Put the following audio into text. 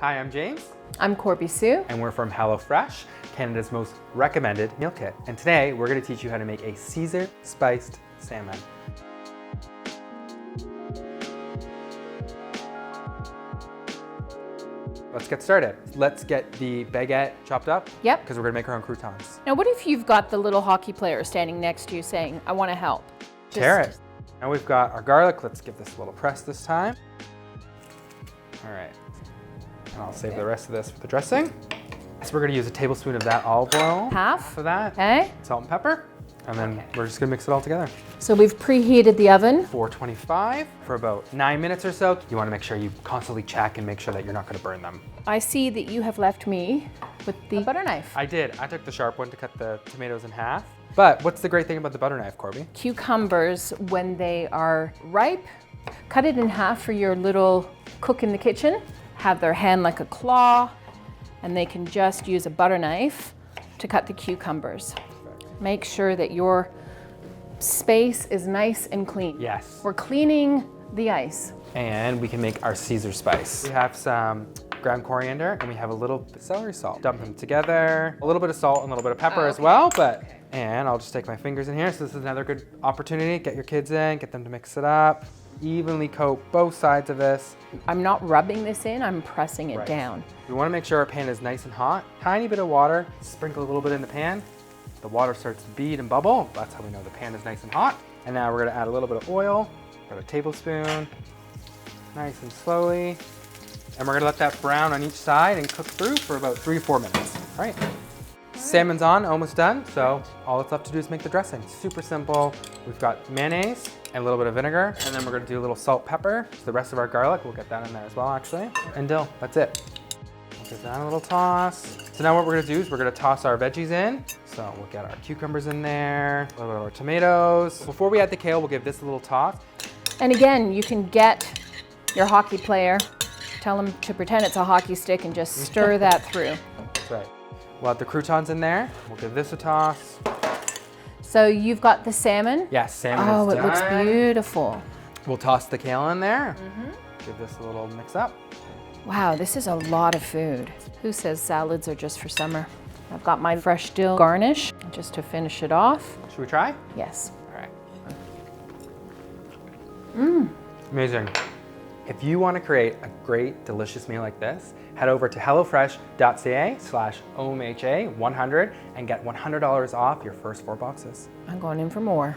Hi, I'm James. I'm Corby Sue. And we're from HelloFresh, Canada's most recommended meal kit. And today we're going to teach you how to make a Caesar spiced salmon. Let's get started. Let's get the baguette chopped up. Yep. Because we're going to make our own croutons. Now what if you've got the little hockey player standing next to you saying, I want to help? Tear it. Now we've got our garlic. Let's give this a little press this time. All right. And I'll save the rest of this for the dressing. So we're going to use a tablespoon of that olive oil. Half of that. Okay. Salt and pepper. And then we're just going to mix it all together. So we've preheated the oven. 425 for about 9 minutes or so. You want to make sure you constantly check and make sure that you're not going to burn them. I see that you have left me with the butter knife. I did. I took the sharp one to cut the tomatoes in half. But what's the great thing about the butter knife, Corby? Cucumbers, when they are ripe, cut it in half for your little cook in the kitchen. Have their hand like a claw, and they can just use a butter knife to cut the cucumbers. Make sure that your space is nice and clean. Yes. We're cleaning the ice. And we can make our Caesar spice. We have some ground coriander and we have a little celery salt. Dump them together. A little bit of salt and a little bit of pepper as well, and I'll just take my fingers in here. So this is another good opportunity. Get your kids in, get them to mix it up. Evenly coat both sides of this. I'm not rubbing this in, I'm pressing it down. We want to make sure our pan is nice and hot. Tiny bit of water, sprinkle a little bit in the pan. The water starts to bead and bubble. That's how we know the pan is nice and hot. And now we're going to add a little bit of oil, about a tablespoon, nice and slowly. And we're going to let that brown on each side and cook through for about 3 to 4 minutes. All right. Salmon's on, almost done. So all that's left to do is make the dressing. Super simple. We've got mayonnaise and a little bit of vinegar. And then we're going to do a little salt, pepper. So the rest of our garlic, we'll get that in there as well, actually. And dill, that's it. We'll give that a little toss. So now what we're going to do is we're going to toss our veggies in. So we'll get our cucumbers in there, a little bit of our tomatoes. Before we add the kale, we'll give this a little toss. And again, you can get your hockey player, tell them to pretend it's a hockey stick and just stir that through. That's right. We'll add the croutons in there. We'll give this a toss. So you've got the salmon? Yes, salmon Oh, is it looks done. beautiful. We'll toss the kale in there. Give this a little mix up. Wow, this is a lot of food. Who says salads are just for summer? I've got my fresh dill garnish just to finish it off. Should we try? Yes. All right. Amazing. If you want to create a great, delicious meal like this, head over to hellofresh.ca/OMHA100 and get $100 off your first 4 boxes. I'm going in for more.